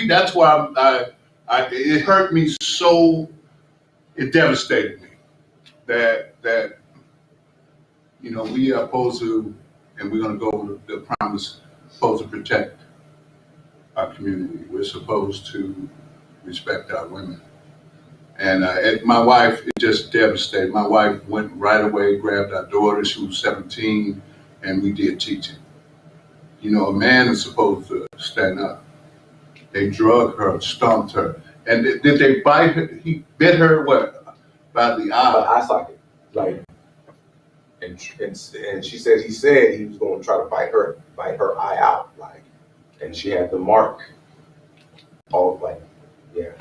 That's why it hurt me so. It devastated me that we are supposed to, and we're going to go with the promise, supposed to protect our community. We're supposed to respect our women. And my wife, it just devastated. My wife went right away, grabbed our daughter. She was 17, and we did teaching. A man is supposed to stand up. They drug her, stomped her. And did they bite her? He bit her, what, by the eye? By the eye socket. Like, and she said he was going to try to bite her eye out. Like, and she had the mark. All like, yeah.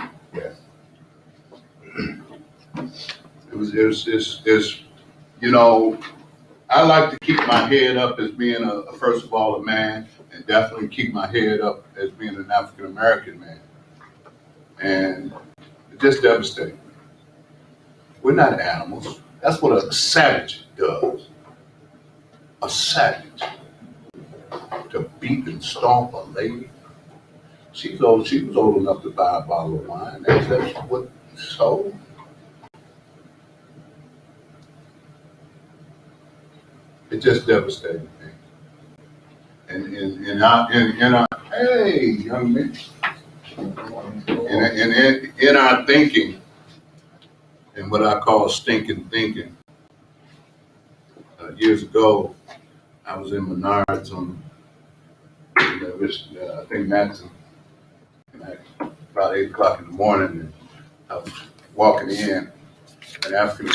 It's I like to keep my head up as being first of all, a man, and definitely keep my head up as being an African American man. And it just devastates me. We're not animals. That's what a savage does. A savage. To beat and stomp a lady. She was old enough to buy a bottle of wine. That's what so. It just devastated me. And in our hey young man. In our thinking, and what I call stinking thinking. Years ago, I was in Menards on, I think Madison, about 8 o'clock in the morning, and I was walking in, an African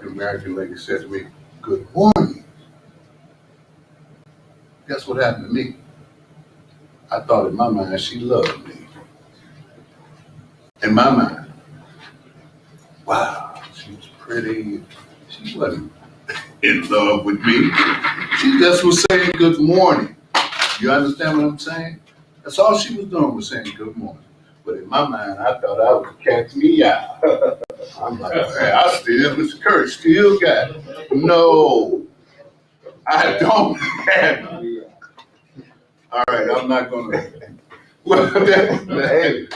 American lady said to me, "Good morning." Guess what happened to me? I thought in my mind she loved me. In my mind, wow, she was pretty. She wasn't in love with me. She just was saying good morning. You understand what I'm saying? That's all she was doing, was saying good morning. But in my mind, I thought I would catch me out. I'm like, hey, Mr. Curry still got it. No, I don't have it. All right, I'm not gonna. Well, hey,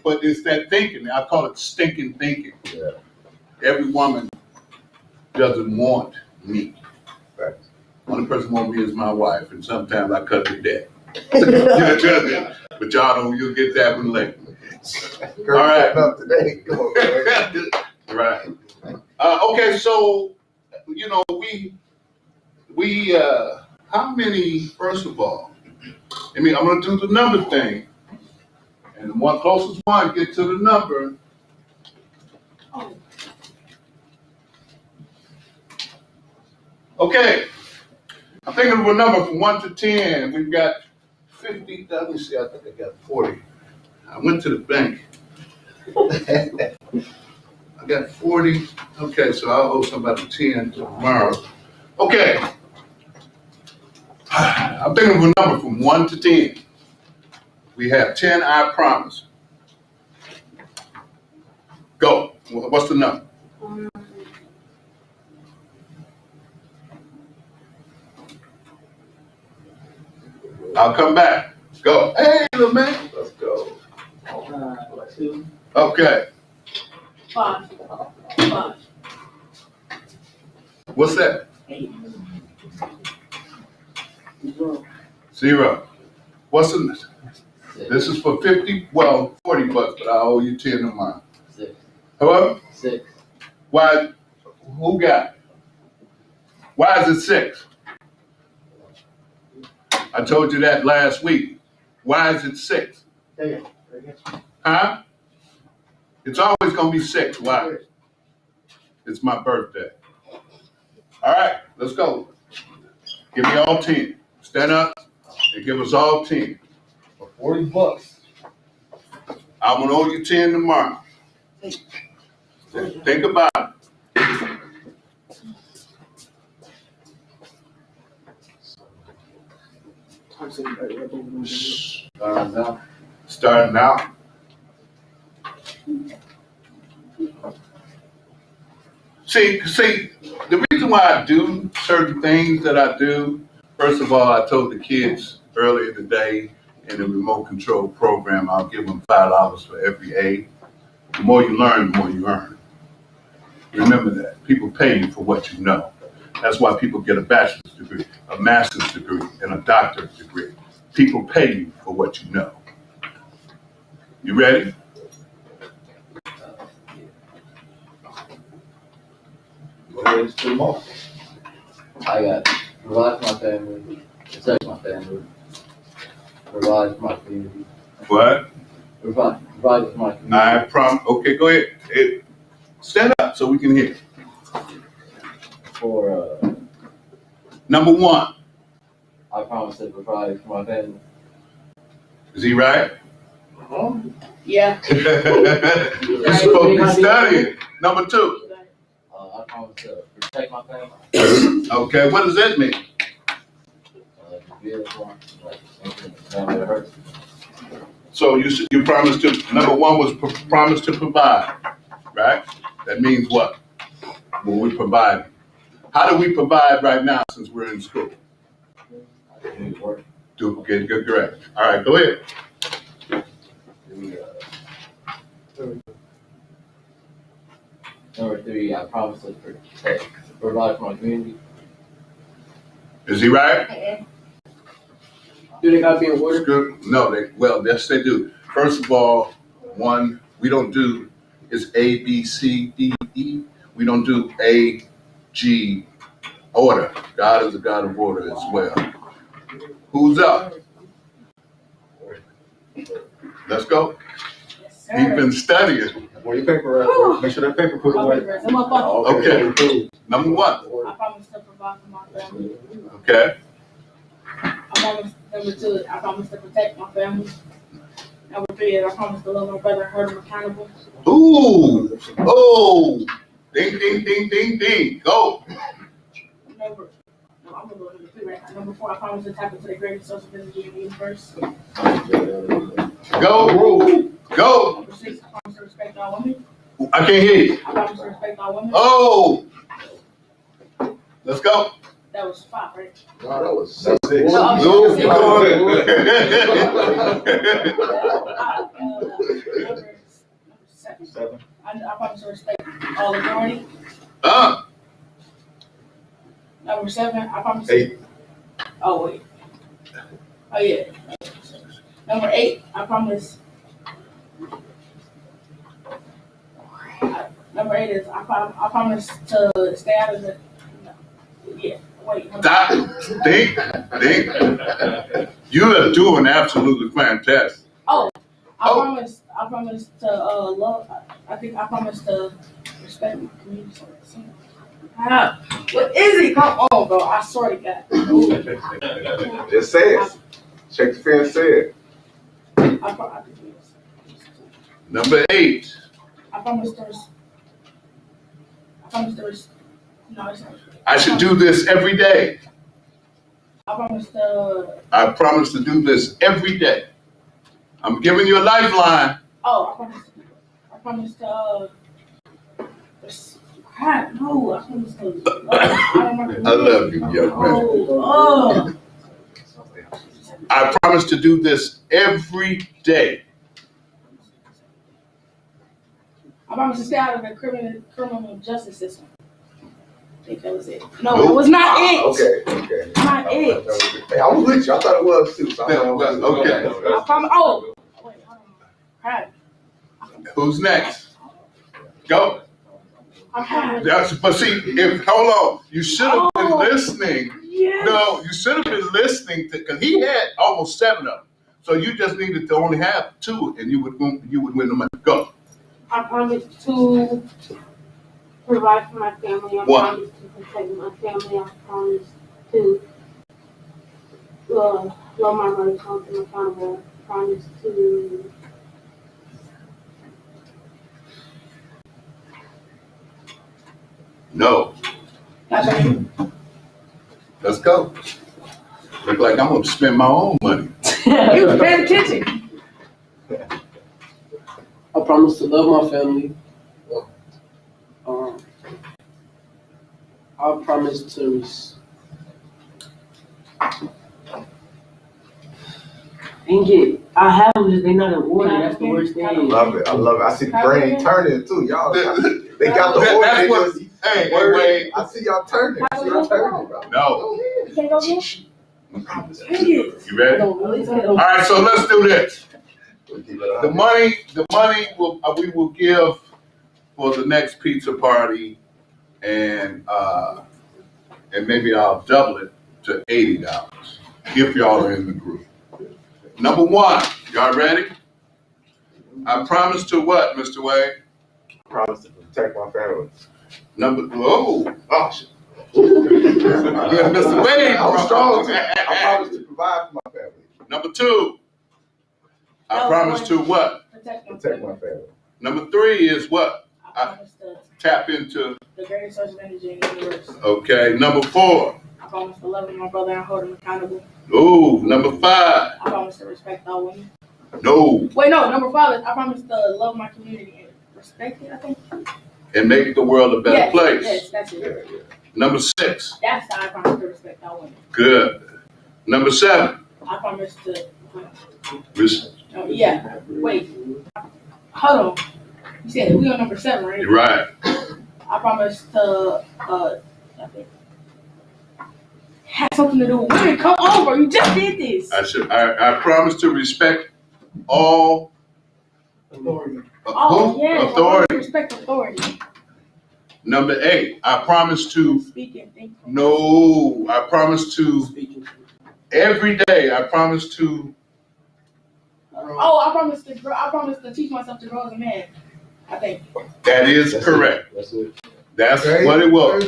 but it's that thinking. I call it stinking thinking. Yeah. Every woman doesn't want me. Right. Only person who wants me is my wife, and sometimes I cut the debt. But y'all don't. You'll get that one later. All right. Up today. Right. Okay. So, we how many? First of all, I'm gonna do the number thing, and the one closest one get to the number. Okay. I'm thinking of a number from 1 to 10. We've got 50. Let me see. I think I got 40. I went to the bank. I got 40. Okay, so I'll owe somebody 10 tomorrow. Okay. I'm thinking of a number from 1 to 10. We have 10, I promise. Go. What's the number? I'll come back. Go. Hey, little man. Let's go. 2. Okay. 5. What's that? 8. 0. What's the? 6. This is for 50. Well, 40 bucks, but I owe you 10 tomorrow. 6. Hello? 6. Why? Who got it? Why is it 6? I told you that last week. Why is it 6? Huh? It's always gonna be 6. Why? It's my birthday. All right, let's go. Give me all 10. Stand up and give us all 10. For 40 bucks. I'm gonna owe you 10 tomorrow. Think about it. Starting now. See, the reason why I do certain things that I do First of all, I told the kids earlier today in the remote control program, I'll give them $5 for every A. The more you learn, the more you earn. Remember that. People pay you for what you know. That's why people get a bachelor's degree, a master's degree, and a doctorate degree. People pay you for what you know. You ready? Go ahead and split them off. I got provide for my family, protect my family, provide for my community, What? provide for my community. Okay, go ahead. Stand up so we can hear. For Number one. I promise to provide for my family. Is he right? Yeah. You're supposed to be studying. Number two. I promise to protect my family. Okay, what does that mean? To be able to, like, something that hurts. So you promised to, number one was promise to provide, right? That means what? Well, we provide. How do we provide right now since we're in school? I do work. Good, correct. All right, go ahead. Number three, I promise to provide for my community. Is he right? Do they gotta be in order? Good. No, yes, they do. First of all, one, we don't do is A, B, C, D, E. We don't do A, G, order. God is a God of order as well. Who's up? Let's go. Yes, He's been studying. Well, your paper, make sure that paper put away. Okay. Number one. I promise to provide for my family. Okay. Number two, I promise to protect my family. Number three is I promise to love my brother and hold him accountable. Ooh. Oh. Ding, ding, ding, ding, ding. Go. I'm gonna go to number three right now. Number four, I promise to tap into the greatest social entity in the universe. Go. Go. Number six, I promise to respect all women. I can't hear you. I promise to respect all women. Oh. Let's go. That was five, right? No, that was six. No, keep going. Number seven. I promise to respect all authority. Number seven, I promise. Eight. Oh wait. Oh yeah. Number eight, I promise. Number eight is I promise to stay out of the. No. Yeah. Wait. Stop. Think. You are doing absolutely fantastic. I promise to love. I promise to respect my community. What is it? Come on, bro. I swear to God. Just say it. Shakespeare said. I promise. Number eight. I promise to. No, it's not. I should do this every day. I promise to. I promise to do this every day. I'm giving you a lifeline. Oh, I promise to. No, I promise to. I love you, young man. Oh. I promise to do this every day. I promise to stay out of the criminal justice system. I think that was it. No, it was not it. Okay. Not it. Hey, I was with you. I thought it was too. So I thought it was. Okay. I promise. Oh. Wait, hold on. Crap. Who's next? Go. I'm But see, hold on. You should have been listening. Yes. No, you should have been listening to, because he had almost 7 of them. So you just needed to only have 2, and you would win the money. Go. I promise to provide for my family. I promise to protect my family. I promise to love my brother, hold him accountable. I promise to No. Let's go. Look like I'm going to spend my own money. He was paying attention. I promise to love my family. I promise to Dang it. I have them, just they not in order. That's the worst thing. I love it. I love it. I see the brain turning too, y'all. They got the order. That's They what. just- Hey, Word. wait. I see y'all turning. I see y'all turning, bro. No. You can't go get You ready? All right, so let's do this. The money will we will give for the next pizza party, and maybe I'll double it to $80 if y'all are in the group. Number one, y'all ready? I promise to what, Mr. Wade? I promise to protect my family. Oh shit. Yeah, Mr. Wade, I'm strong. bro. I promise to provide for my family. Number two, I promise to what? Protect Protect my family. Number three is what? I promise to Tap into. the greatest source of energy in the universe. Okay, number four. I promise to love my brother and hold him accountable. Ooh, number five. I promise to respect all women. No. Wait, no, number 5 is I promise to love my community and respect it, I think. And make the world a better Yes, place. Yes, that's it. Number six. That's how I promise to respect all women. Good. Number seven. I promise to, Res- yeah, wait. Hold on. You said we on number 7, right? Right. I promise to, I think, have something to do with women. Come over, you just did this. I promise to respect all Authority. Oh, yeah. I promise to authority. respect authority. Number 8. I promise to Speak and think. no. I promise to every day. I promise to. Oh, I promise to teach myself to grow as a man. I think. That is correct. That's it. That's what it was.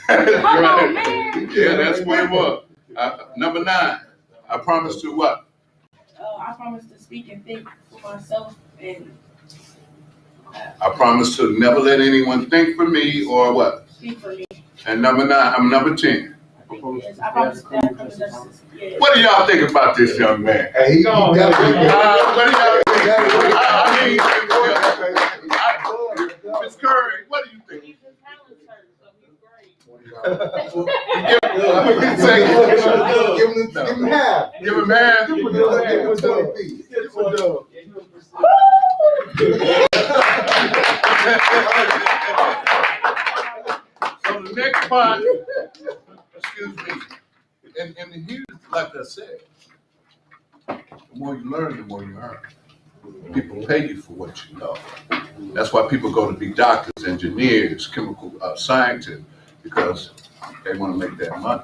Come on, man. Yeah, that's what it was. Number 9. I promise to what? I promise to speak and think for myself and I promise to never let anyone think for me or what? speak for me. And number 9. I'm number 10. I promise to have criminal justice. Yeah. What do y'all think about this young man? Hey, he What do y'all think? Ms. Curry, what do you think? He's a talent search, so he's great. Give him half. Give him half. Give him 20 feet. So the next part, excuse me, and here's, like I said, the more you learn, the more you earn. People pay you for what you know. That's why people go to be doctors, engineers, chemical scientists, because they want to make that money.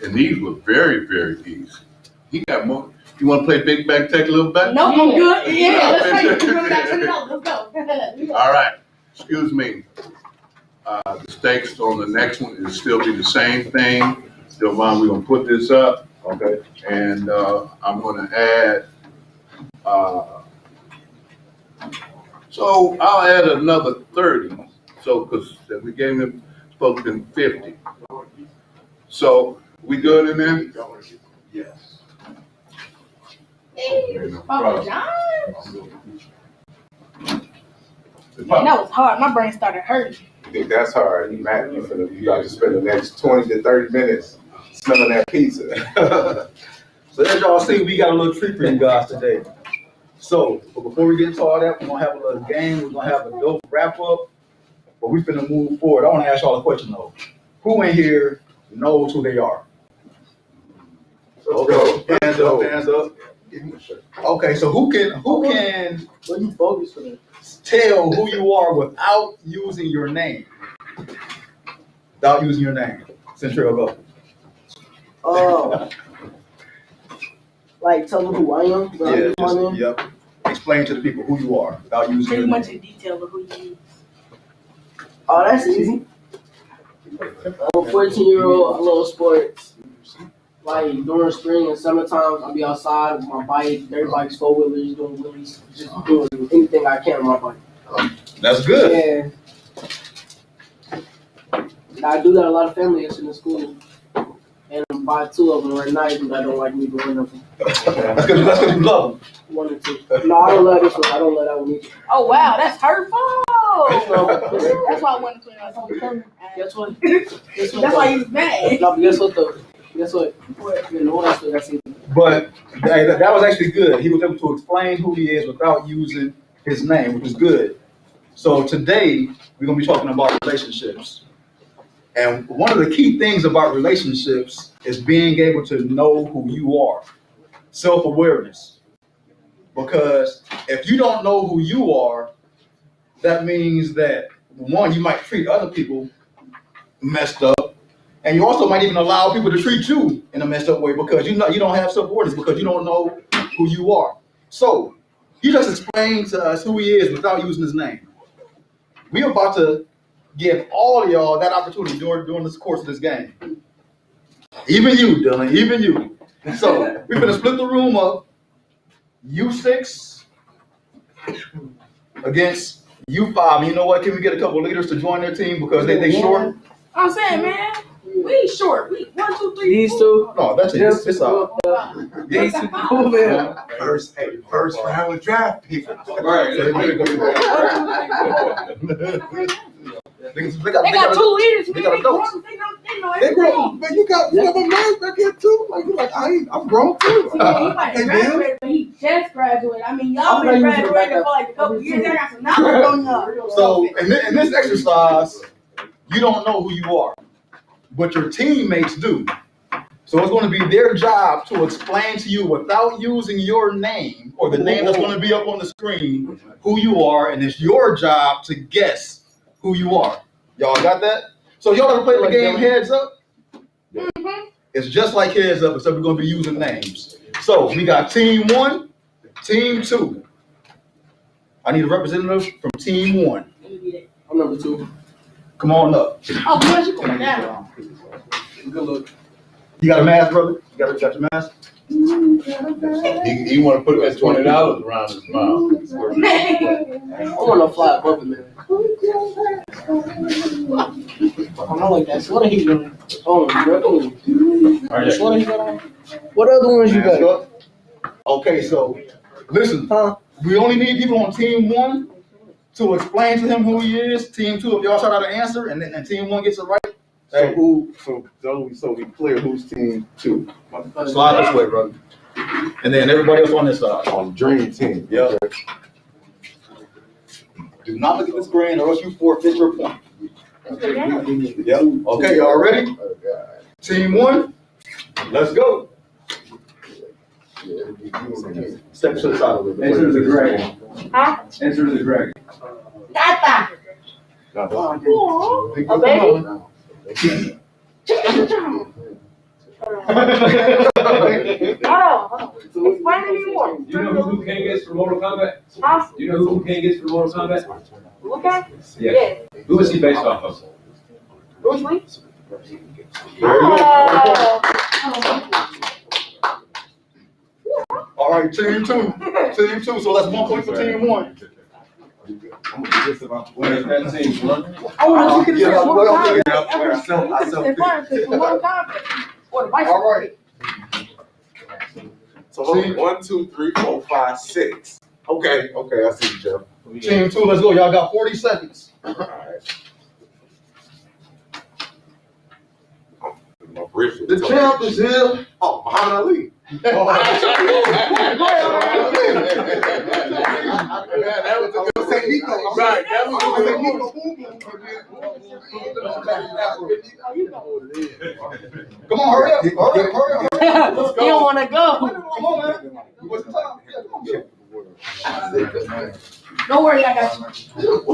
And these were very, very easy. He got more. You want to play big back, take a little back? No, I'm good. Yeah, let's take it. Let's go. All right, excuse me. The stakes on the next one is still be the same thing. Delvon, we're gonna put this up, Okay. and I'm gonna add. So I'll add another 30. So because we gave him supposed to be 50. So we good in there? Yes. Papa John. Man, that was hard. My brain started hurting. You think that's hard? You got to spend the next 20 to 30 minutes smelling that pizza. So as y'all see, we got a little treat for you guys today. So, but before we get into all that, we're gonna have a little game. We're gonna have a dope wrap up. But we finna move forward. I want to ask y'all a question though. Who in here knows who they are? Okay, hands up, hands up. Okay, so who can What you focus for that? tell who you are without using your name? Without using your name. Central, go. Like tell them who I am. Without using my name. Yep. Explain to the people who you are without using Pretty your much name. in detail of who you use. Oh, that's easy. I'm a 14-year-old. I love sports. Like during spring and summertime, I'll be outside with my bike, dirt bikes, 4-wheelers, doing wheelies, just doing anything I can on my bike. That's good. And I do got a lot of family that's in the school. And by 2 of them right now, because I don't like me doing nothing. That's because you love them. 1 or 2. No, I don't love this one. I don't love that one either. Oh wow, that's hurtful. No. That's why I wanted to clean myself. Guess what? That's why he's mad. No, but guess what though? Guess what? You know what else I see? But that was actually good. He was able to explain who he is without using his name, which was good. So today, we're going to be talking about relationships. And one of the key things about relationships is being able to know who you are. Self-awareness. Because if you don't know who you are, that means that, one, you might treat other people messed up. And you also might even allow people to treat you in a messed up way because you don't have self-awareness, because you don't know who you are. So he just explained to us who he is without using his name. We're about to give all of y'all that opportunity during this course of this game. Even you, Dylan, even you. So we're gonna split the room up. You 6 against you 5. And you know what? Can we get a couple leaders to join their team because they short? I'm saying, man, we short. We 1, 2, 3. These two. No, that's it. It's These two. Come here. First round draft pick. They got 2 leaders, man. they got adults. They grown, man. You got a man back here too. Like you're like, I'm grown too. He might have graduated, but he just graduated. I mean, y'all been graduating for like a couple years. I got some knowledge on y'all. So in this exercise, you don't know who you are, but your teammates do. So it's going to be their job to explain to you without using your name or the name that's going to be up on the screen who you are, and it's your job to guess who you are. Y'all got that? So y'all ever play the game Heads Up? Mm-hmm. It's just like Heads Up, except we're going to be using names. So we got Team 1, Team 2. I need a representative from Team 1. I'm number 2. Come on up. Oh, boy, you going down. Good look. You got a mask, brother? You got your mask? He want to put that $20 around his mouth. Man. I want to fly above it, man. I don't like that. So what are he doing? Oh, bro. What are he doing? What other ones you got? Okay, so listen. Huh? We only need people on Team 1 to explain to him who he is. Team 2, if y'all shout out an answer, and Team 1 gets it right. Hey. So we clear who's team 2? Slide this way, brother. And then everybody else on this side. On dream team. Yeah. Do not look at the screen or else you forfeit your point. Yep. Okay, y'all ready? Team 1, let's go. Step to the side a little bit. Enter the dragon. Huh? Enter the dragon. Tata. Oh, A baby? Hold on. Explain to me more. You know who Liu Kang is for Mortal Kombat? Huh? You know who Liu Kang is for Mortal Kombat? Okay? Yeah. Who is he based off of? Bruce Lee? All right, Team 2. Team 2, so that's 1 point for Team 1. Where's that team? I want to consider Mortal Kombat. All right. So hold on. 1, 2, 3, 4, 5, 6. Okay, I see you, Jeff. Team 2, let's go. Y'all got 40 seconds. All right. The champ is here. Oh, Muhammad Ali. That was a good technique. Right, that was a good technique. Come on, hurry up. Hurry up. You don't want to go. Come on, man. What's the time? Yeah, come on. Don't worry, I got you. Your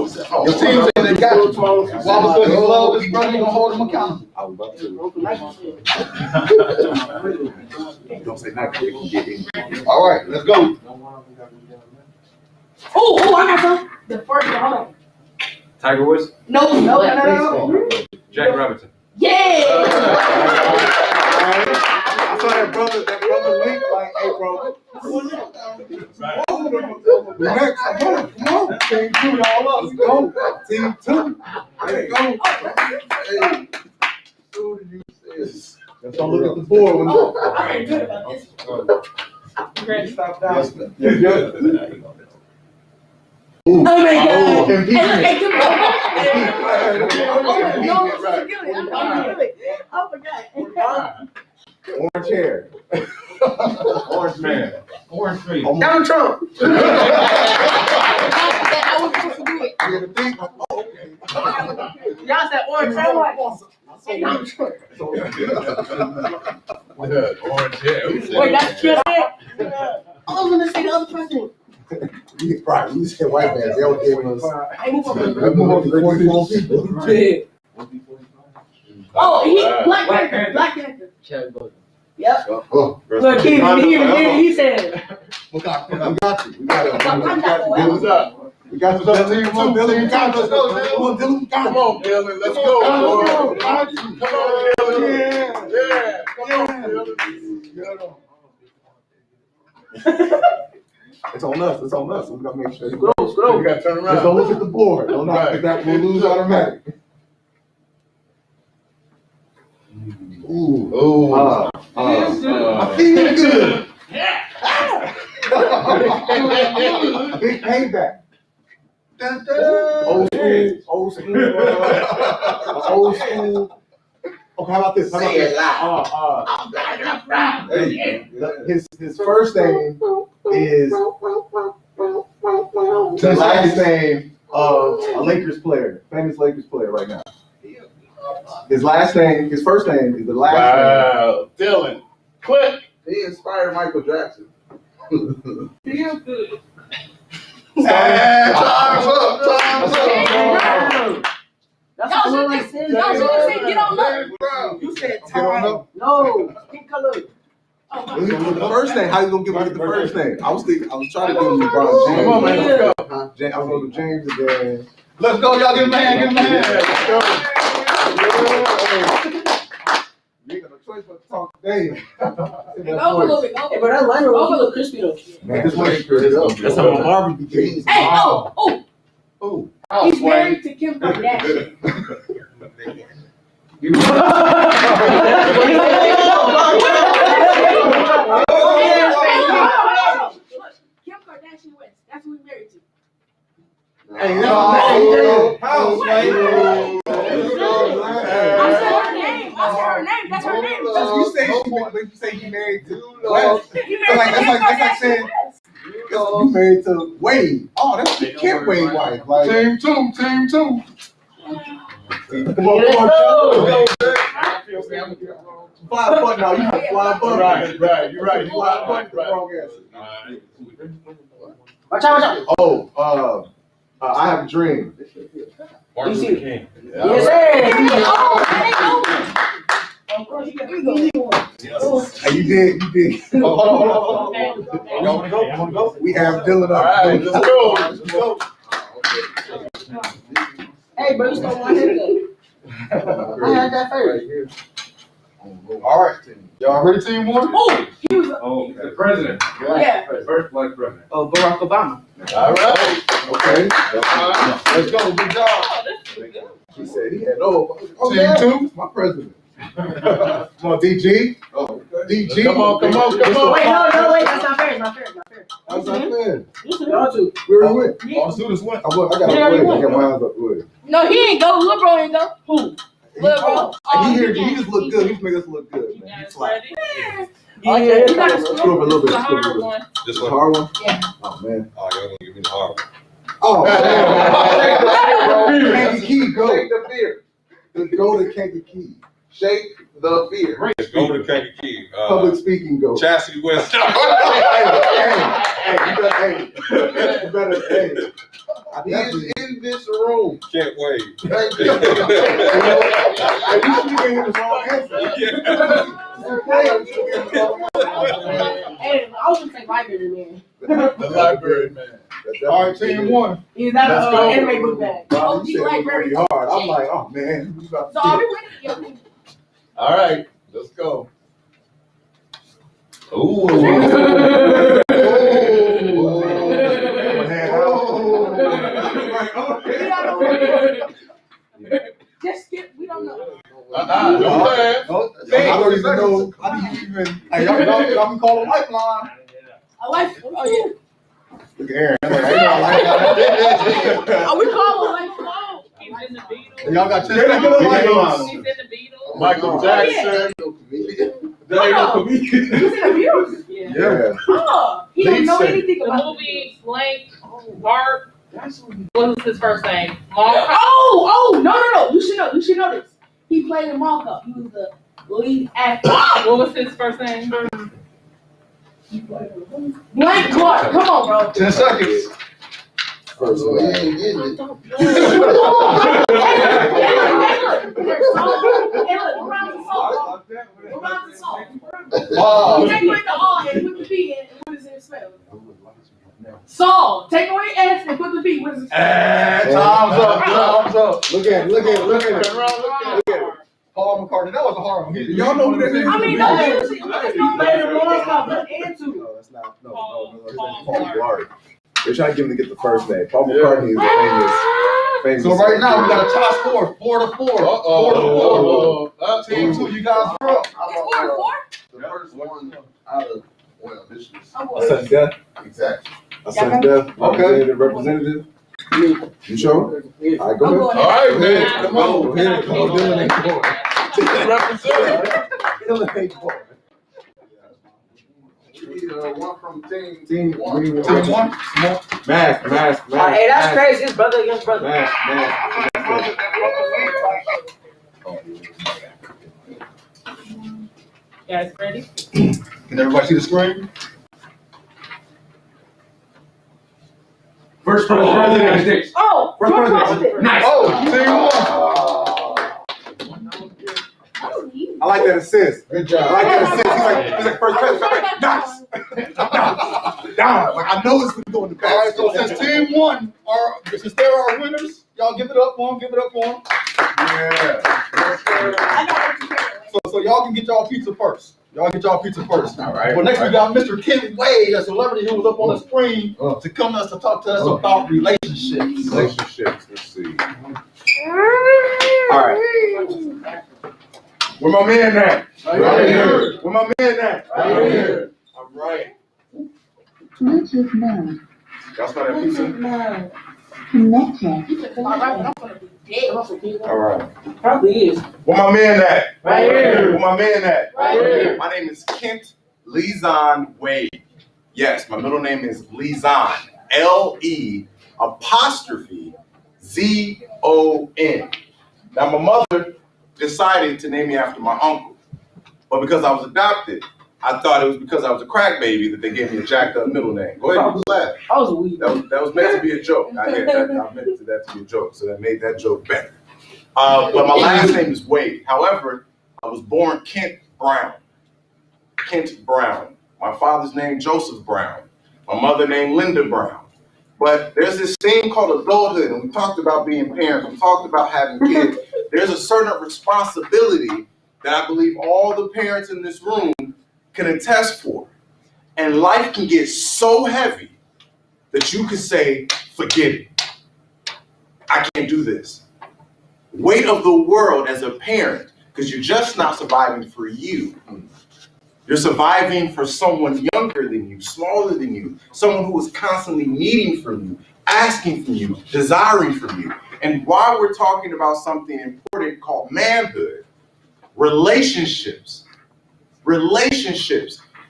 team said they got you. Why? Because you love this brother, you gonna hold him accountable. I would love to. Don't say nothing. You can get in. All right, let's go. Oh, I got some. The first one, hold on. Tiger Woods? No. Jack Robinson. Yeah. I saw that brother link like, hey, bro. Next, come on. Team 2, y'all up. Let's go. Team 2. Let's go. Hey. Let's don't look at the board. When I'm very good about this. Stop down. You're good. Oh my God. Impeachment. Hey, come on. No, I forgot. Orange hair. Orange man. Orange tree. Donald Trump. I was supposed to do it. Y'all said orange hair. Donald Trump. Orange hair. Wait, that's just it? I was gonna say the other president. Right, you said white man. They don't give us. I move on. Move on to 44 people. Oh, he Black Panther. Black Panther. Chad Bogan. Yep. Oh, Look, he said. we got you. We got it. We got it. What's up? We got you. Let's go, Dylan. Let's go, Dylan. Come on, Dylan. Let's go. Come on, Dylan. Yeah. Come on, Dylan. It's on us. It's on us. We gotta make sure. You gotta turn Just don't around. look at the board. Don't knock Right. that. We'll lose automatic. Ooh. Oh. I feel good. Big payback. Old school. Old school. Okay, how about this? How about this? His first name is the last name of a Lakers player, famous Lakers player right now. His first name is the last Wow. Dylan. Click. name. He inspired Michael Jackson. Time's up. That's Y'all what I should said. say, get on up. You said Get on time. up. No, skin color. Oh, The first name, how you gonna give me the first name? I was trying to give him LeBron James. Come on, man. Let's go. I was going to James again. Let's go, y'all. Give him a hand. Give him a hand. Let's go. You ain't got no choice but to talk today. Go a little bit. Go. Hey, but that line roll, he look crispy though. Man, this one ain't good. That's how my barber begins. Hey, Oh. he's married to Kim Kardashian. Kim Kardashian West. That's who he's married to. Hey, I said her name. That's her name. You say you married to He married to Kim Kardashian West. you married to Wade. Oh, that's Kim Wade wife. Like, Team two. come on. Fly button now. You can fly button. Right. You're right. Fly button. Wrong answer. Watch out. Oh, I have a dream. Martin Luther King. Yes, sir. Of course, you got easy one. Hey, you did. Hold on. Y'all wanna go? We have Dylan All up. right. Let's go. Hey, bro, you stole my head though. I had that first. All right. Y'all ready, team one? Oh, he was. Oh, the president. Yeah. First black president. Oh, Barack Obama. All right. Okay. Let's go. Good job. He said he had no. Team two. My president. Come on, DG. DG. Come on. Wait, no, wait, that's not fair. It's not fair. That's not fair. Y'all two. We already went. All students win. I got to win. I got my hands up with. No, he ain't go. Lil bro ain't go. Who? Lil bro. He just look good. He make us look good, man. He's like, Yeah, you gotta screw up a little bit. It's a Screw up a hard little one. bit. This The one. hard one? Yeah. Oh, man. Oh, y'all gonna give me the hard one. Oh, Kanky Key, go. Shake the fear. Go to Kanky Key. Shake the fear. Let's go to Kankakee. Public speaking, go. Chassis West. Hey, you better, hey. He is in this room. Can't wait. Thank you. Hey, you should be getting the wrong answer. Hey, I was gonna say library man. The library man. All right, team one. Is that Let's an go. anime book bag? Bob, you said it was gonna be hard. I'm like, oh man. we about to So are get we winning? All right. Let's go. Ooh. Just skip. We don't know. Don't laugh. I don't even know. How do you even? Hey, y'all can call a lifeline. A life. Oh yeah. Look at Aaron. Ain't no lifeline. Oh, we call a lifeline. He's in the Beatles. Y'all got Get a lifeline. He's in the Beatles. Michael Jackson. That ain't no comedian. You seen abuse? Yeah. Oh, he don't know anything The about movie Blank Art. What was his first name? Mall Cop. Oh, no. You should know this. He played in Mall Cop. He was the lead actor. What was his first name? Blank Clark. Come on, bro. 10 seconds. First So he one. ain't getting it. Hey, look. Around the song. Wow. You take away the R and put the B in, and what does it spell? Saul. Take away S and put the B. What does it spell? Time's up. Look at it. Paul McCartney, that was a hard one. Y'all know who that is? I mean, no, seriously. It's no Played in way. Lawrence Cup, but and two. No, that's not. No. Paul His name's Paul McCartney. They're trying to get him to get the first name. Paul McCartney is a famous. So right now we got a tie score, 4-4. 4-4. Team 2, you guys are up. It's 4-4? The first one out of, well, this is A sudden death. exactly. A sudden death. Okay. Representative. You sure? Yeah. All right, go I'm ahead. going All right, man. Yeah. Come on. Go ahead. Come on, Dylan ain't born. Represent. Dylan ain't born. We need one from team. Team one. Team Team 1. Mask. Hey, that's crazy. It's brother against brother. Mask. Guys, ready? Can everybody see the screen? First president of the United States. Oh, First George president. Washington. Nice. Oh, team 1. That was easy. I like that assist. Good job. I like that assist. He's like first president. I'm like, nice. Down. Like, I know it's going to go in the back. All right, so since team 1 since they're our winners, y'all give it up for them. Yeah. I got what you said. So y'all can get y'all pizza first. All right. Well, next we got Mr. Kent Wade, a celebrity who was up on the screen to come to talk to us about relationships. Let's see. All right. Where my man at? Right here. Where my man at? Right here. All right. Bluetooth mode. Y'all smell that pizza? Connected. All right, but I'm gonna be dead. All right. Probably is. Where my man at? Right here. Where my man at? Right here. My name is Kent Lezon Wade. Yes, my middle name is Lezon. L-E'_ZON. Now, my mother decided to name me after my uncle. But because I was adopted, I thought it was because I was a crack baby that they gave me a jacked up middle name. Go ahead and laugh. I was a weed. That was meant to be a joke. I meant that to be a joke, so that made that joke better. But my last name is Wade. However, I was born Kent Brown. Kent Brown. My father's name Joseph Brown. My mother named Linda Brown. But there's this thing called adulthood, and we talked about being parents. We talked about having kids. There's a certain responsibility that I believe all the parents in this room can attest for. And life can get so heavy that you can say, forget it. I can't do this. Weight of the world as a parent, because you're just not surviving for you. You're surviving for someone younger than you, smaller than you, someone who is constantly needing from you, asking from you, desiring from you. And while we're talking about something important called manhood, relationships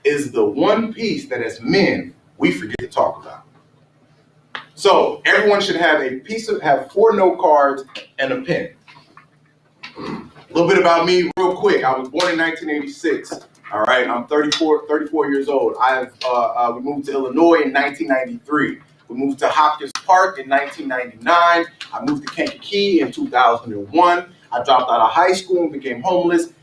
is the one piece that as men, we forget to talk about. So everyone should have have 4 note cards and a pen. A little bit about me real quick. I was born in 1986. All right, I'm 34 years old. We moved to Illinois in 1993. We moved to Hopkins Park in 1999. I moved to Kankakee in 2001. I dropped out of high school and became homeless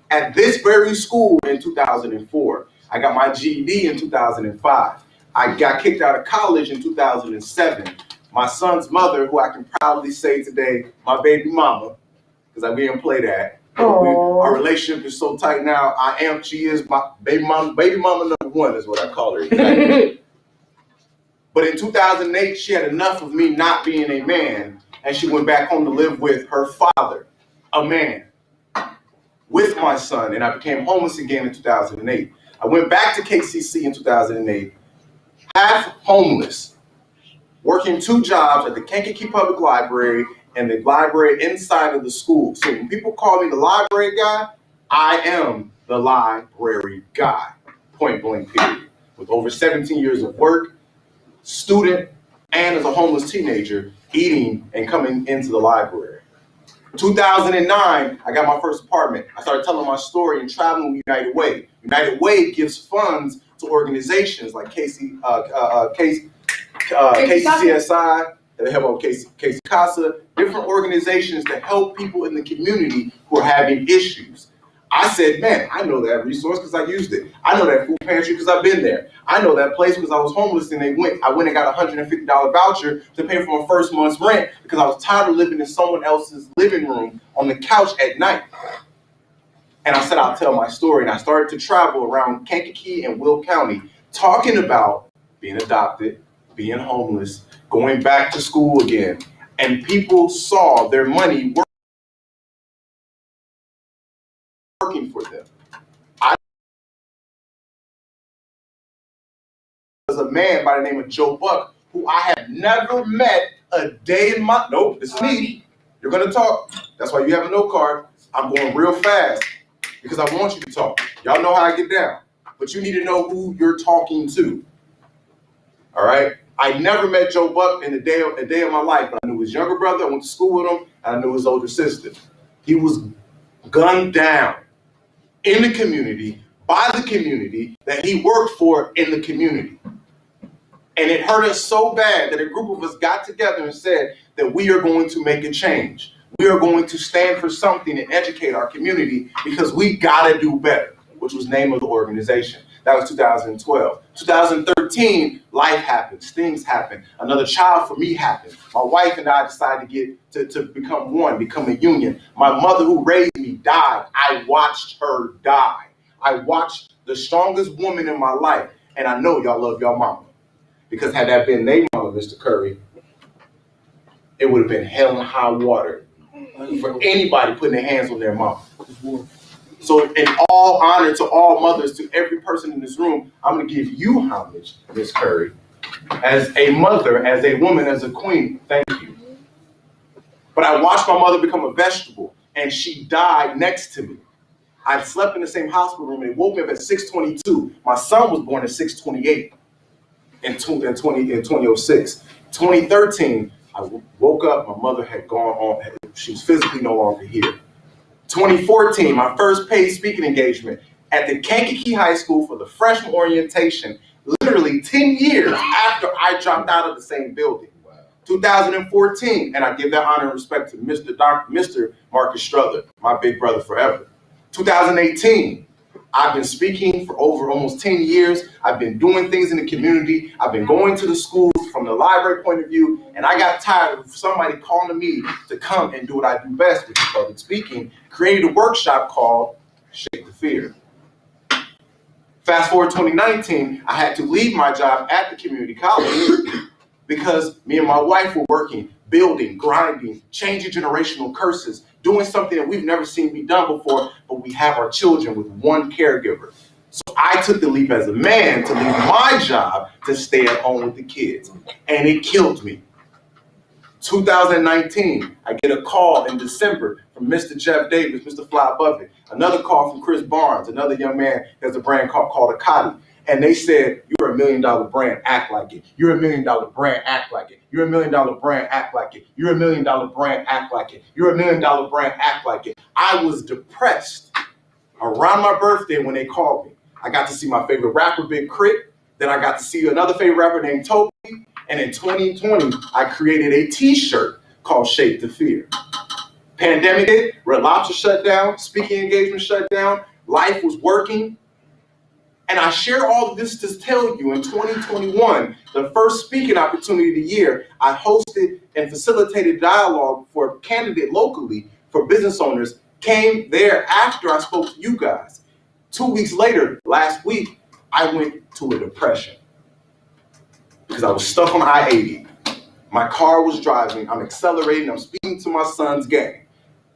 at this very school in 2004. I got my GED in 2005. I got kicked out of college in 2007. My son's mother, who I can proudly say today, my baby mama, because we didn't play that. Our relationship is so tight now. She is my baby mama number 1 is what I call her. But in 2008, she had enough of me not being a man, and she went back home to live with her father, a man, with my son, and I became homeless again in 2008. I went back to KCC in 2008, half homeless, working 2 jobs at the Kankakee Public Library and the library inside of the school. So when people call me the library guy, I am the library guy, point blank period. With over 17 years of work, student, and as a homeless teenager, eating and coming into the library. 2009, I got my first apartment. I started telling my story and traveling with United Way. United Way gives funds to organizations like KCCSI, they help out Casey Casa, different organizations to help people in the community who are having issues. I said, man, I know that resource because I used it. I know that food pantry because I've been there. I know that place because I was homeless and I went and got a $150 voucher to pay for my first month's rent because I was tired of living in someone else's living room on the couch at night. And I said, I'll tell my story. And I started to travel around Kankakee and Will County talking about being adopted, being homeless, going back to school again. And people saw their money working for them. I was a man by the name of Joe Buck, who I have never met a day in my, nope, it's me. You're gonna talk. That's why you have a note card. I'm going real fast because I want you to talk. Y'all know how I get down, but you need to know who you're talking to. All right? I never met Joe Buck in a day of my life, but I knew his younger brother. I went to school with him, and I knew his older sister. He was gunned down in the community, by the community that he worked for in the community. And it hurt us so bad that a group of us got together and said that we are going to make a change. We are going to stand for something and educate our community because we gotta do better, which was the name of the organization. That was 2012. 2013, life happens, things happen. Another child for me happened. My wife and I decided to become one, become a union. My mother who raised me died. I watched her die. I watched the strongest woman in my life. And I know y'all love y'all mama. Because had that been their mama, Mr. Curry, it would have been hell and high water for anybody putting their hands on their mama. So in all honor to all mothers, to every person in this room, I'm going to give you homage, Miss Curry. As a mother, as a woman, as a queen, thank you. But I watched my mother become a vegetable, and she died next to me. I slept in the same hospital room, and it woke me up at 6:22. My son was born at 6:28 in 2006. 2013, I woke up, my mother had gone on, she was physically no longer here. 2014, my first paid speaking engagement at the Kankakee High School for the freshman orientation, literally 10 years after I dropped out of the same building. 2014, and I give that honor and respect to Mr. Marcus Strother, my big brother forever. 2018, I've been speaking for over almost 10 years. I've been doing things in the community. I've been going to the schools from the library point of view, and I got tired of somebody calling me to come and do what I do best, which is public speaking, created a workshop called Shake the Fear. Fast forward 2019, I had to leave my job at the community college because me and my wife were working, building, grinding, changing generational curses, doing something that we've never seen be done before, but we have our children with one caregiver. So I took the leap as a man to leave my job to stay at home with the kids, and it killed me. 2019, I get a call in December from Mr. Jeff Davis, Mr. Fly Above It, another call from Chris Barnes, another young man who has a brand called Akati. And they said, you're $1 million brand, act like it. You're $1 million brand, act like it. You're $1 million brand, act like it. You're $1 million brand, act like it. You're $1 million brand, act like it. I was depressed around my birthday when they called me. I got to see my favorite rapper, Big Crit. Then I got to see another favorite rapper named Toby. And in 2020, I created a t-shirt called Shake the Fear. Pandemic hit, Red Lobster shut down, speaking engagement shut down, life was working. And I share all of this to tell you in 2021, the first speaking opportunity of the year, I hosted and facilitated dialogue for a candidate locally for business owners, came there after I spoke to you guys. 2 weeks later, last week, I went to a depression because I was stuck on I-80. My car was driving, I'm accelerating, I'm speeding to my son's game.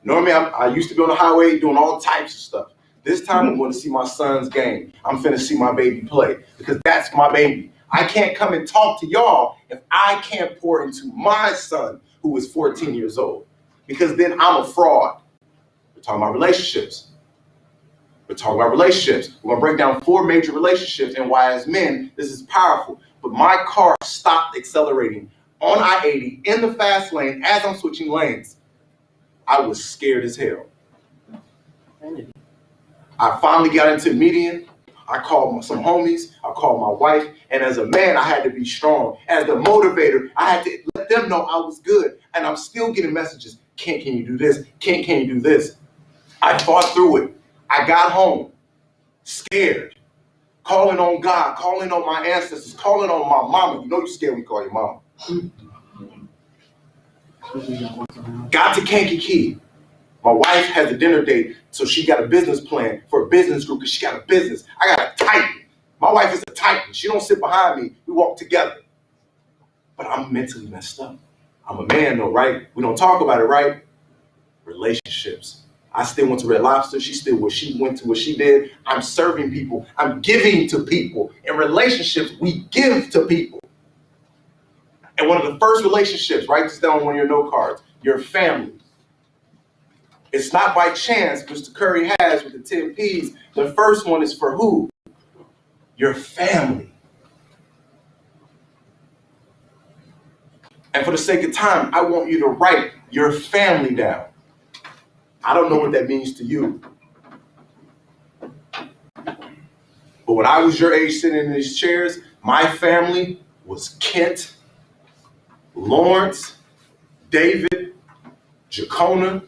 Normally, I used to be on the highway doing all types of stuff. This time, I'm going to see my son's game. I'm finna see my baby play because that's my baby. I can't come and talk to y'all if I can't pour into my son who is 14 years old because then I'm a fraud. We're talking about relationships. We're talking about relationships. We're gonna break down 4 major relationships and why as men, this is powerful. But my car stopped accelerating on I-80 in the fast lane as I'm switching lanes. I was scared as hell. I finally got into median. I called some homies, I called my wife, and as a man, I had to be strong. As the motivator, I had to let them know I was good. And I'm still getting messages, can you do this? Can you do this? I fought through it. I got home, scared, calling on God, calling on my ancestors, calling on my mama. You know you're scared when you call your mama. Got to Kankakee. My wife has a dinner date, so she got a business plan for a business group because she got a business. I got a titan. My wife is a titan. She don't sit behind me. We walk together. But I'm mentally messed up. I'm a man though, right? We don't talk about it, right? Relationships. I still went to Red Lobster. She still went to what she did. I'm serving people. I'm giving to people. In relationships, we give to people. And one of the first relationships, write this down on one of your note cards, your family. It's not by chance, Mr. Curry has with the 10 P's. The first one is for who? Your family. And for the sake of time, I want you to write your family down. I don't know what that means to you. But when I was your age sitting in these chairs, my family was Kent, Lawrence, David, Jacona.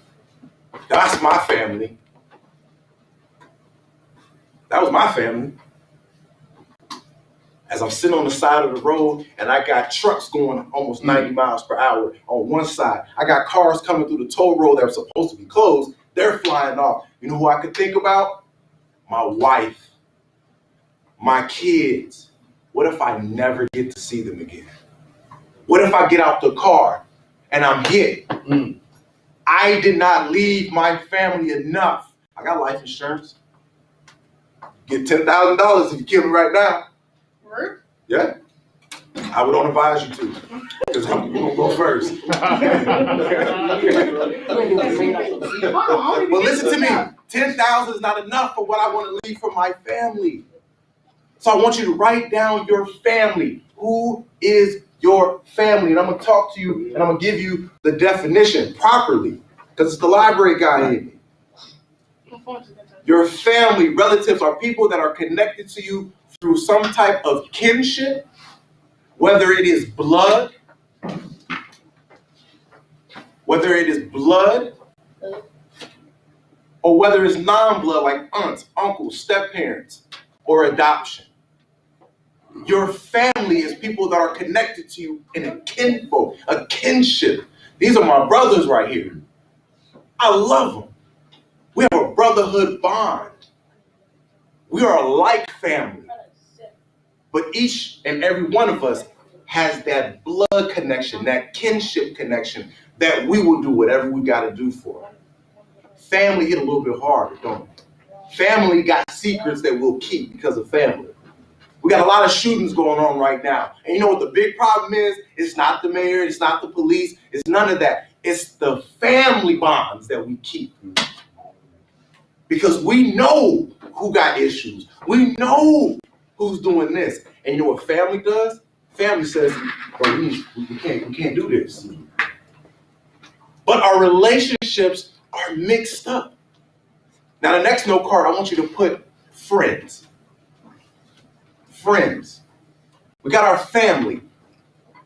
That's my family. That was my family. As I'm sitting on the side of the road and I got trucks going almost 90 miles per hour on one side. I got cars coming through the toll road that were supposed to be closed. They're flying off. You know who I could think about? My wife, my kids. What if I never get to see them again? What if I get out the car and I'm hit? I did not leave my family enough. I got life insurance. Get $10,000 if you kill me right now. Yeah. I would don't advise you to. Because you're going to go first. But listen to me. 10,000 is not enough for what I want to leave for my family. So I want you to write down your family. Who is your family? And I'm going to talk to you and I'm going to give you the definition properly. Because it's the library guy in me. Your family, relatives are people that are connected to you through some type of kinship, whether it is blood, or whether it's non-blood like aunts, uncles, step-parents, or adoption. Your family is people that are connected to you in a kinfolk, a kinship. These are my brothers right here. I love them. We have a brotherhood bond. We are a like family. But each and every one of us has that blood connection, that kinship connection that we will do whatever we got to do for. Family hit a little bit harder, don't it? Family got secrets that we'll keep because of family. We got a lot of shootings going on right now. And you know what the big problem is? It's not the mayor, it's not the police, it's none of that. It's the family bonds that we keep. Because we know who got issues. We know who's doing this. And you know what family does? Family says, bro, we can't do this. But our relationships are mixed up. Now the next note card, I want you to put friends. Friends. We got our family.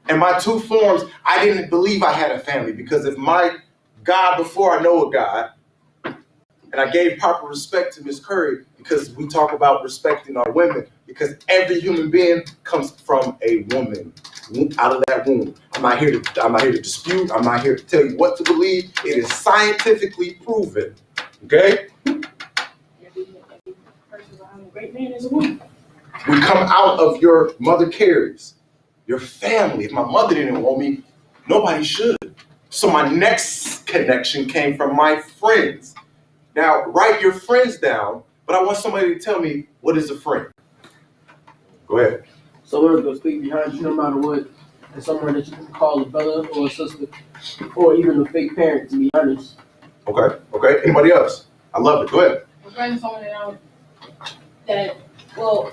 And my 2 forms, I didn't believe I had a family because if my God before I know a God, and I gave proper respect to Miss Curry because we talk about respecting our women because every human being comes from a woman out of that womb. I'm not here to dispute. I'm not here to tell you what to believe. It is scientifically proven. Okay? We come out of your mother carries, your family. If my mother didn't want me, nobody should. So my next connection came from my friends. Now, write your friends down, but I want somebody to tell me, what is a friend? Go ahead. Someone that's going to speak behind you no matter what, and someone that you can call a brother or a sister, or even a fake parent, to be honest. Okay. Anybody else? I love it. Go ahead. befriend someone that, well,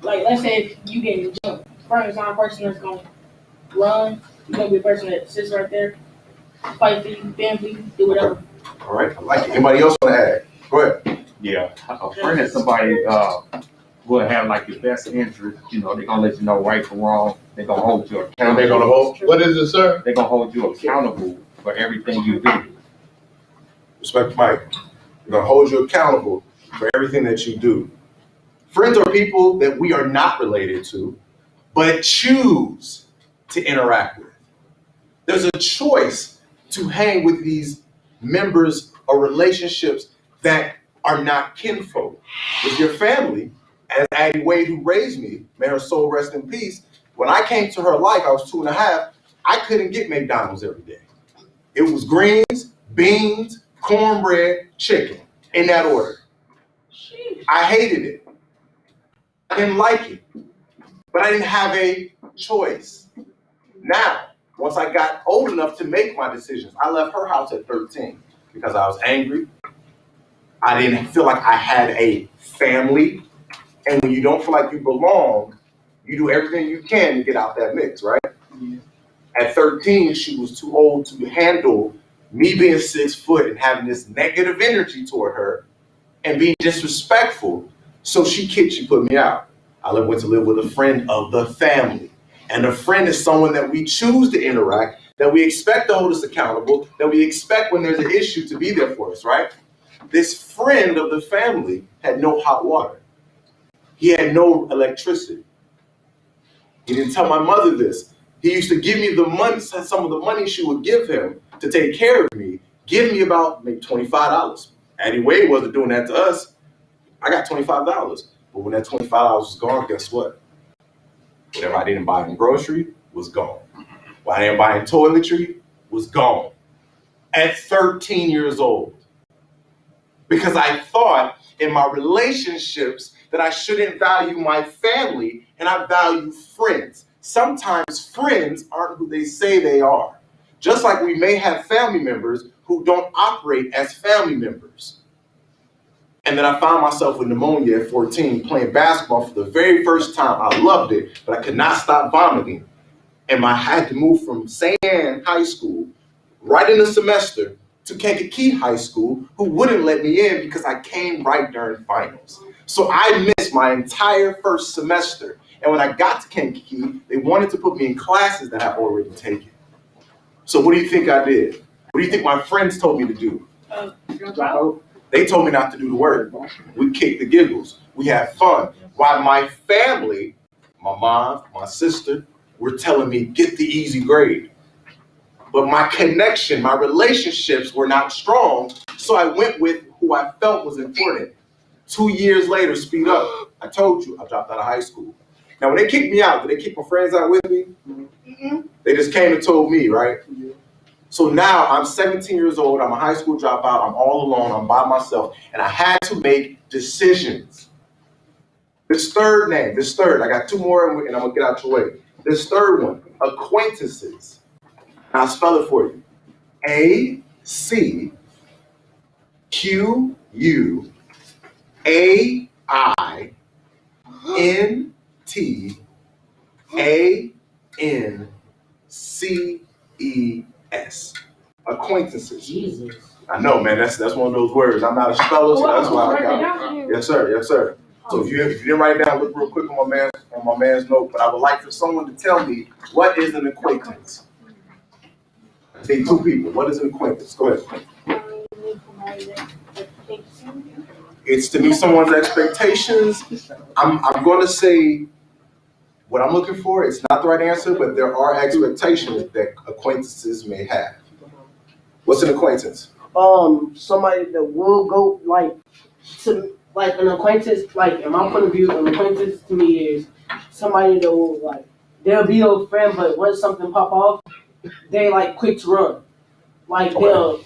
like let's say if you get in the gym, friend is not a person that's gonna run. You're gonna be a person that sits right there, fight for you, bend for you, do whatever. All right, I like it. Anybody else want to add? Go ahead. Yeah, a friend is somebody will have like your best interest. You know, they're gonna let you know right from wrong. They're gonna hold you And accountable. they're gonna hold. What is it, sir? They're gonna hold you accountable for everything you do. Respect Mike. They're gonna hold you accountable for everything that you do. Friends are people that we are not related to, but choose to interact with. There's a choice to hang with these members or relationships that are not kinfolk. With your family, as Addie Wade, who raised me, may her soul rest in peace, when I came to her life, I was 2.5, I couldn't get McDonald's every day. It was greens, beans, cornbread, chicken, in that order. I hated it. I didn't like it, but I didn't have a choice. Now, once I got old enough to make my decisions, I left her house at 13 because I was angry. I didn't feel like I had a family. And when you don't feel like you belong, you do everything you can to get out that mix, right? Yeah. At 13, she was too old to handle me being 6 foot and having this negative energy toward her and being disrespectful. So she put me out. I went to live with a friend of the family. And a friend is someone that we choose to interact, that we expect to hold us accountable, that we expect when there's an issue to be there for us, right? This friend of the family had no hot water. He had no electricity. He didn't tell my mother this. He used to give me the money, some of the money she would give him to take care of me, give me about maybe $25. Addie Wade wasn't doing that to us. I got $25. But when that $25 was gone, guess what? Whatever I didn't buy in grocery was gone. What I didn't buy in toiletry was gone. At 13 years old. Because I thought in my relationships that I shouldn't value my family and I value friends. Sometimes friends aren't who they say they are. Just like we may have family members who don't operate as family members. And then I found myself with pneumonia at 14 playing basketball for the very first time. I loved it, but I could not stop vomiting. And I had to move from St. Anne High School right in the semester to Kankakee High School, who wouldn't let me in because I came right during finals. So I missed my entire first semester. And when I got to Kankakee, they wanted to put me in classes that I've already taken. So what do you think I did? What do you think my friends told me to do? They told me not to do the work. We kicked the giggles. We had fun. While my family, my mom, my sister, were telling me, get the easy grade. But my connection, my relationships were not strong, so I went with who I felt was important. 2 years later, speed up. I told you, I dropped out of high school. Now, when they kicked me out, did they kick my friends out with me? Mm-hmm. They just came and told me, right? Yeah. So now I'm 17 years old, I'm a high school dropout, I'm all alone, I'm by myself, and I had to make decisions. This third, I got 2 more and I'm gonna get out your way. This third one, acquaintances. I'll spell it for you. AQUAINTANCES. Acquaintances. Jesus. I know, man. That's one of those words. I'm not a speller, so that's why I got it. Yes, sir. Yes, sir. So if you didn't write it down, look real quick on my man's note. But I would like for someone to tell me, what is an acquaintance? I say 2 people. What is an acquaintance? Go ahead. It's to meet someone's expectations. I'm going to say what I'm looking for. It's not the right answer, but there are expectations that acquaintances may have. What's an acquaintance? Somebody that will go an acquaintance. Like in my point of view, an acquaintance to me is somebody that will they'll be your friend, but once something pop off, they quick to run. They'll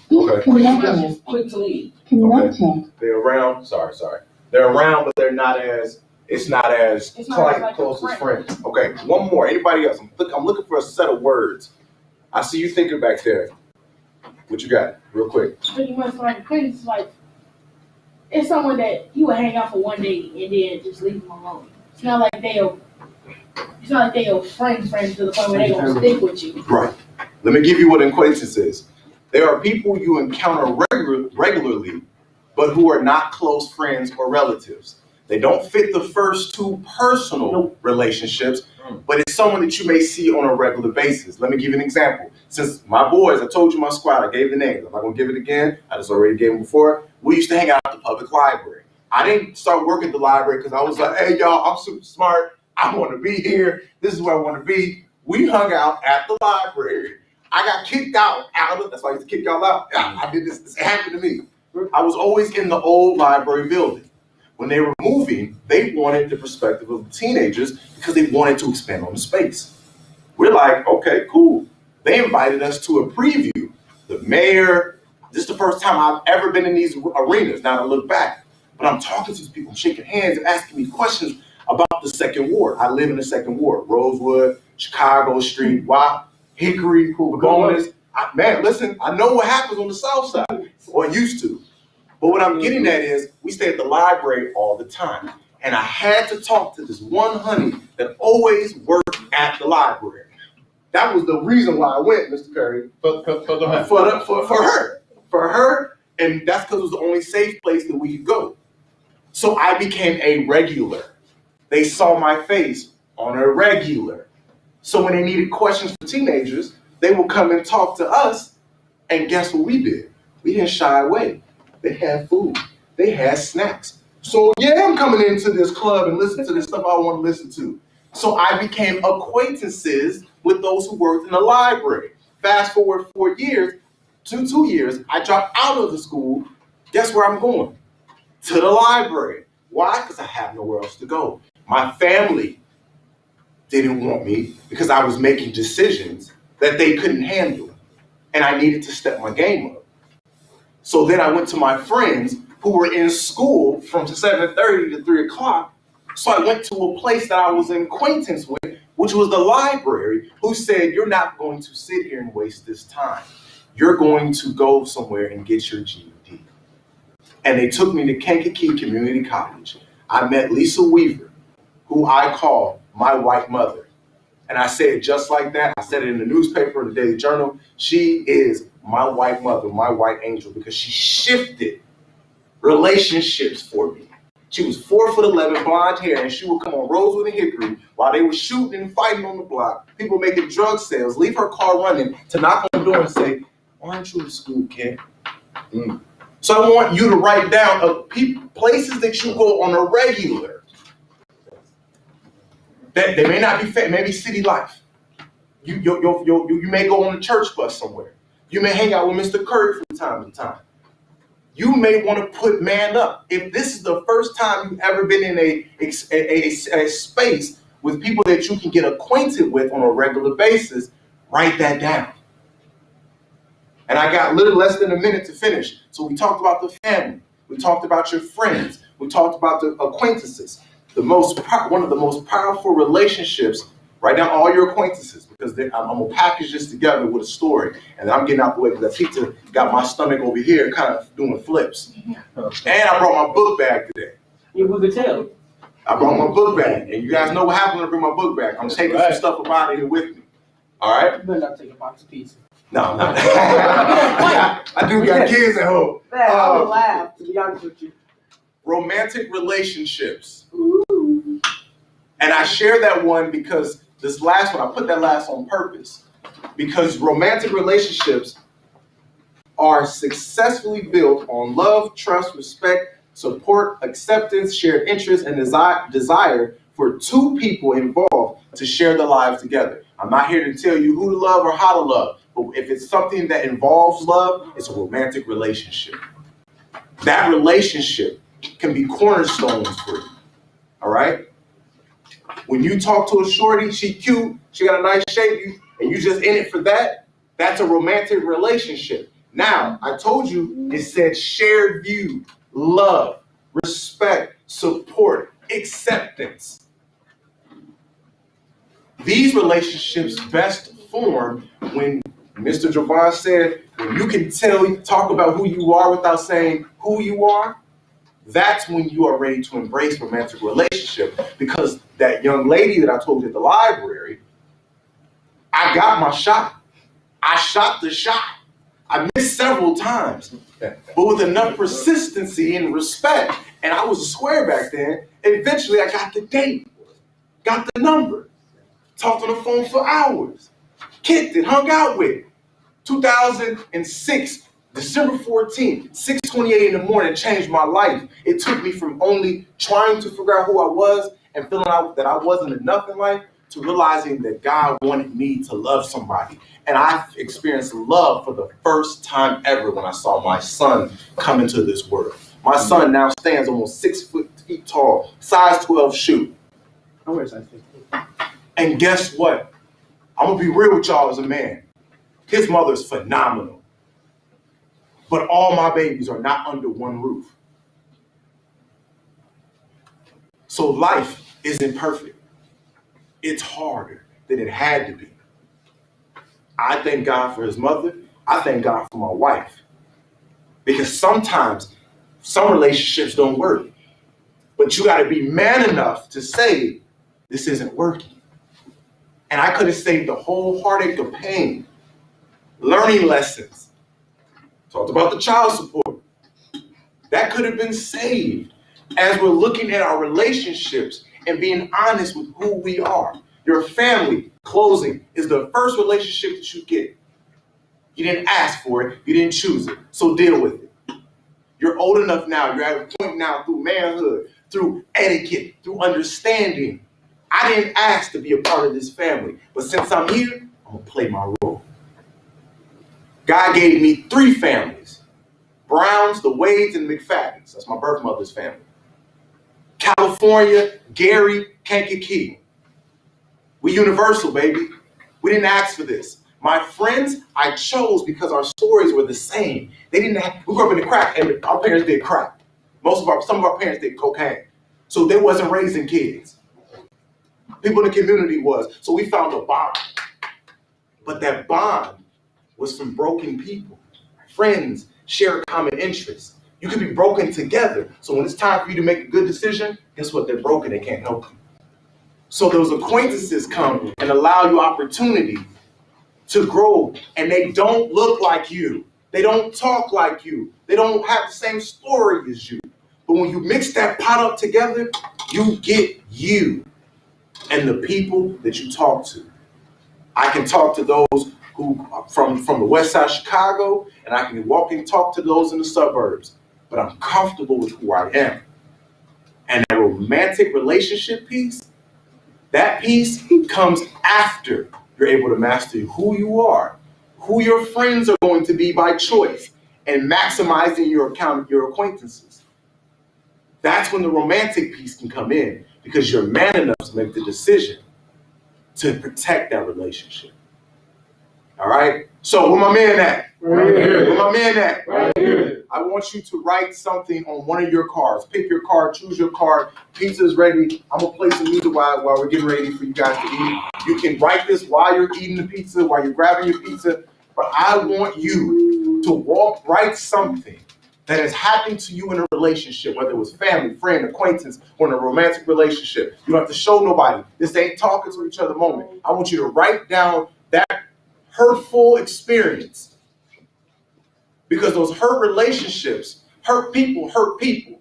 quick to leave. Okay. They're around. Sorry. They're around, but they're not as. It's not as close as friends. Okay. One more. Anybody else? I'm looking for a set of words. I see you thinking back there. What you got? Real quick. Pretty much acquaintance it's someone that you would hang out for one day and then just leave them alone. It's not like they your friend to the point where they gonna stick with you. Right. Let me give you what an acquaintance is. There are people you encounter regularly, but who are not close friends or relatives. They don't fit the first two personal relationships, but it's someone that you may see on a regular basis. Let me give you an example. Since my boys, I told you my squad, I gave the names. I'm not gonna give it again. I just already gave them before. We used to hang out at the public library. I didn't start working at the library because I was like, hey y'all, I'm super smart. I want to be here. This is where I want to be. We hung out at the library. I got kicked out of, that's why I used to kick y'all out. I did this, it happened to me. I was always in the old library building. When they were moving, they wanted the perspective of the teenagers because they wanted to expand on the space. We're like, okay, cool. They invited us to a preview. The mayor, this is the first time I've ever been in these arenas, now that I look back. But I'm talking to these people, I'm shaking hands, and asking me questions about the second ward. I live in the second ward, Rosewood, Chicago Street, Watt, Hickory, Bonus. Man, listen, I know what happens on the south side, or used to. But what I'm getting at is, we stay at the library all the time. And I had to talk to this one honey that always worked at the library. That was the reason why I went, Mr. Curry. For her, and that's because it was the only safe place that we could go. So I became a regular. They saw my face on a regular. So when they needed questions for teenagers, they would come and talk to us, and guess what we did? We didn't shy away. They had food. They had snacks. So yeah, I'm coming into this club and listening to the stuff I want to listen to. So I became acquaintances with those who worked in the library. Fast forward 4 years, 2 years, I dropped out of the school. Guess where I'm going? To the library. Why? Because I have nowhere else to go. My family didn't want me because I was making decisions that they couldn't handle. And I needed to step my game up. So then I went to my friends who were in school from 7:30 to 3 o'clock. So I went to a place that I was in acquaintance with, which was the library, who said, you're not going to sit here and waste this time. You're going to go somewhere and get your GED. And they took me to Kankakee Community College. I met Lisa Weaver, who I call my white mother. And I said it just like that. I said it in the newspaper, in the Daily Journal. She is my white mother, my white angel, because she shifted relationships for me. She was 4'11", blonde hair, and she would come on Rosewood and Hickory while they were shooting and fighting on the block, people making drug sales, leave her car running to knock on the door and say, why aren't you in school, kid? So I want you to write down places that you go on a regular. That they may not be maybe city life. You may go on a church bus somewhere. You may hang out with Mr. Curry from time to time. You may want to put man up. If this is the first time you've ever been in a space with people that you can get acquainted with on a regular basis, write that down. And I got a little less than a minute to finish. So we talked about the family. We talked about your friends. We talked about the acquaintances. One of the most powerful relationships, write down all your acquaintances, because I'm going to package this together with a story. And then I'm getting out the way because that pizza got my stomach over here kind of doing flips. And I brought my book bag today. You could tell. I brought my book bag. And you guys know what happens when I bring my book bag. I'm taking some stuff up out of here with me. All right? You better not take a box of pizza. No, no. I do got kids at home. Man, I would laugh, to be honest with you. Romantic relationships. Ooh. And I share that one because this last one, I put that last on purpose. Because romantic relationships are successfully built on love, trust, respect, support, acceptance, shared interest, and desire for two people involved to share their lives together. I'm not here to tell you who to love or how to love, but if it's something that involves love, it's a romantic relationship. That relationship can be cornerstones for you, all right? When you talk to a shorty, she cute, she got a nice shape, and you just in it for that, that's a romantic relationship. Now, I told you, it said shared view, love, respect, support, acceptance. These relationships best form when Mr. Javon said, when you can talk about who you are without saying who you are, that's when you are ready to embrace romantic relationship. Because that young lady that I told you at the library, I got my shot. I shot the shot. I missed several times, but with enough persistency and respect, and I was a square back then, eventually I got the date, got the number, talked on the phone for hours, kicked it, hung out with. 2006, December 14th, 6:28 in the morning, changed my life. It took me from only trying to figure out who I was and feeling out that I wasn't enough in life to realizing that God wanted me to love somebody. And I experienced love for the first time ever when I saw my son come into this world. My son now stands almost 6 feet tall, size 12 shoe. And guess what? I'm gonna be real with y'all as a man. His mother's phenomenal. But all my babies are not under one roof. So life isn't perfect. It's harder than it had to be. I thank God for his mother. I thank God for my wife. Because sometimes some relationships don't work. But you gotta be man enough to say, this isn't working. And I could have saved the whole heartache of pain, learning lessons. Talked about the child support. That could have been saved as we're looking at our relationships and being honest with who we are. Your family, closing, is the first relationship that you get. You didn't ask for it, you didn't choose it, so deal with it. You're old enough now, you're at a point now through manhood, through etiquette, through understanding. I didn't ask to be a part of this family, but since I'm here, I'm gonna play my role. God gave me 3 families: Browns, the Wades, and McFadden's. That's my birth mother's family. California, Gary, Kankakee. We universal, baby. We didn't ask for this. My friends, I chose because our stories were the same. We grew up in the crack, and our parents did crack. Some of our parents did cocaine. So they wasn't raising kids. People in the community was. So we found a bond. But that bond was from broken people. Friends share common interests. You can be broken together. So when it's time for you to make a good decision, guess what? They're broken, they can't help you. So those acquaintances come and allow you opportunity to grow, and they don't look like you. They don't talk like you. They don't have the same story as you. But when you mix that pot up together, you get you and the people that you talk to. I can talk to those who from the west side of Chicago, and I can walk and talk to those in the suburbs, but I'm comfortable with who I am. And that romantic relationship piece, that piece comes after you're able to master who you are, who your friends are going to be by choice, and maximizing your acquaintances. That's when the romantic piece can come in, because you're man enough to make the decision to protect that relationship. All right? So where my man at? Right here. Where my man at? Right here. I want you to write something on one of your cards. Pick your card, choose your card. Pizza's ready. I'm gonna play some music while we're getting ready for you guys to eat. You can write this while you're eating the pizza, while you're grabbing your pizza. But I want you to write something that has happened to you in a relationship, whether it was family, friend, acquaintance, or in a romantic relationship. You don't have to show nobody. This ain't talking to each other moment. I want you to write down that hurtful experience. Because those hurt relationships, hurt people, hurt people.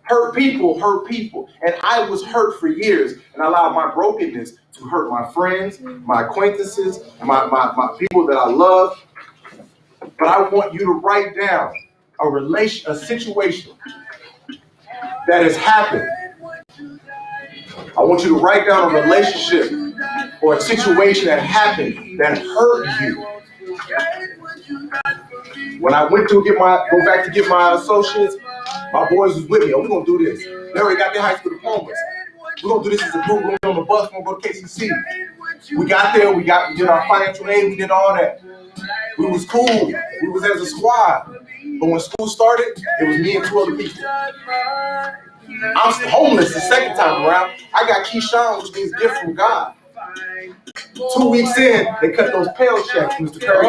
Hurt people, hurt people. And I was hurt for years, and I allowed my brokenness to hurt my friends, my acquaintances, my people that I love. But I want you to write down a situation that has happened. I want you to write down a relationship or a situation that happened that hurt you. When I went to go back to get my associates, my boys was with me. Oh, we're gonna do this. They already got their high school diplomas. We're gonna do this as a group. We're gonna be on the bus. We're gonna go to KCC. We got there. We did our financial aid. We did all that. We was cool. We was as a squad. But when school started, it was me and 2 other people. I'm homeless the second time around. I got Keyshawn, which means gift from God. 2 weeks in, they cut those pale checks, Mr. Curry.